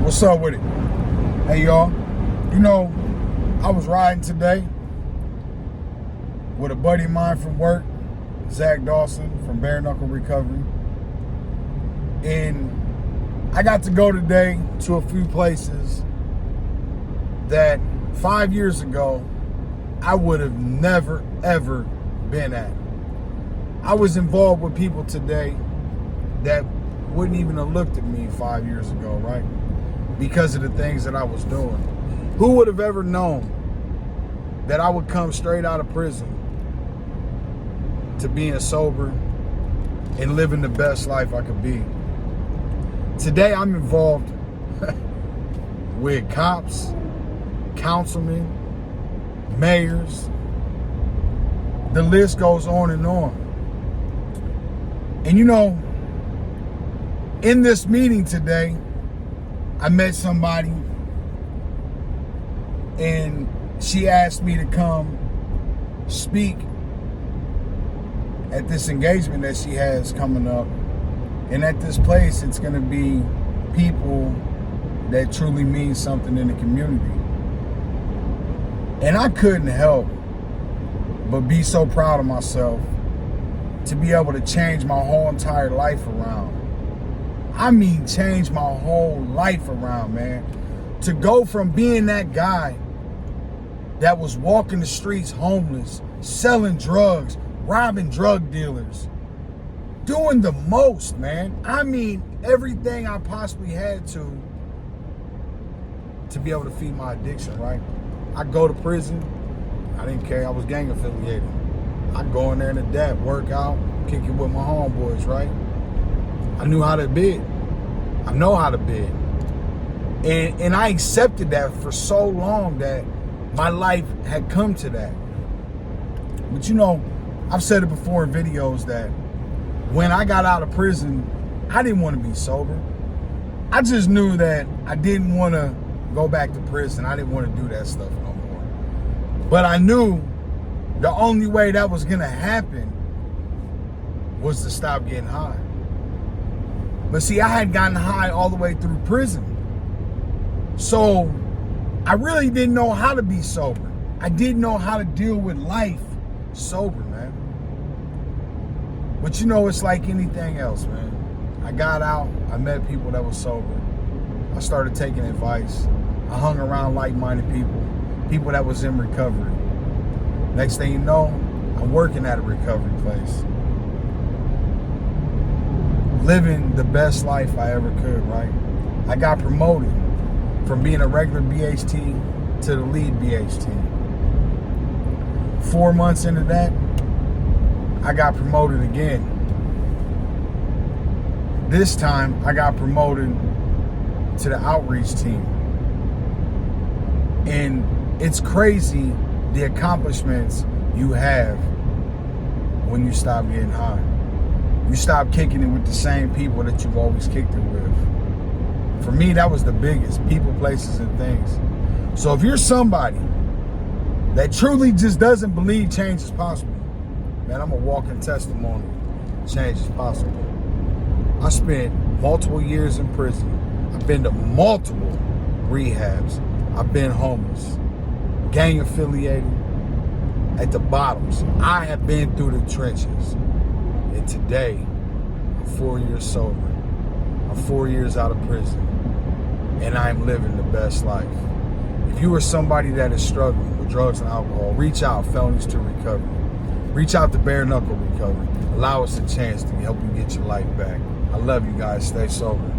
What's up with it? Hey, y'all. You know, I was riding today with a buddy of mine from work, Zach Dawson from Bare Knuckle Recovery. And I got to go today to a few places that 5 years ago I would have never, ever been at. I was involved with people today that wouldn't even have looked at me 5 years ago, right? Because of the things that I was doing. Who would have ever known that I would come straight out of prison to being sober and living the best life I could be? Today I'm involved with cops, councilmen, mayors. The list goes on and on. And you know, in this meeting today, I met somebody and she asked me to come speak at this engagement that she has coming up. And at this place, it's going to be people that truly mean something in the community. And I couldn't help but be so proud of myself to be able to change my whole entire life around. I mean, change my whole life around, man. To go from being that guy that was walking the streets homeless, selling drugs, robbing drug dealers, doing the most, man. I mean, everything I possibly had to be able to feed my addiction, right? I go to prison. I didn't care. I was gang affiliated. I go in there in the dap, work out, kick it with my homeboys, right? I knew how to bid. I know how to bid. And I accepted that for so long that my life had come to that. But you know, I've said it before in videos that when I got out of prison, I didn't want to be sober. I just knew that I didn't want to go back to prison. I didn't want to do that stuff no more. But I knew the only way that was going to happen was to stop getting high. But see, I had gotten high all the way through prison. So I really didn't know how to be sober. I didn't know how to deal with life sober, man. But you know, it's like anything else, man. I got out, I met people that were sober. I started taking advice. I hung around like-minded people that was in recovery. Next thing you know, I'm working at a recovery place. Living the best life I ever could, right? I got promoted from being a regular BHT to the lead BHT. 4 months into that, I got promoted again. This time, I got promoted to the outreach team. And it's crazy the accomplishments you have when you stop getting high. You stop kicking it with the same people that you've always kicked it with. For me, that was the biggest. People, places, and things. So if you're somebody that truly just doesn't believe change is possible, man, I'm a walking testimony. Change is possible. I spent multiple years in prison. I've been to multiple rehabs. I've been homeless, gang affiliated, at the bottoms. I have been through the trenches. And today, I'm 4 years sober. I'm 4 years out of prison. And I'm living the best life. If you are somebody that is struggling with drugs and alcohol, reach out, Felonies to Recovery. Reach out to Bare Knuckle Recovery. Allow us a chance to help you get your life back. I love you guys. Stay sober.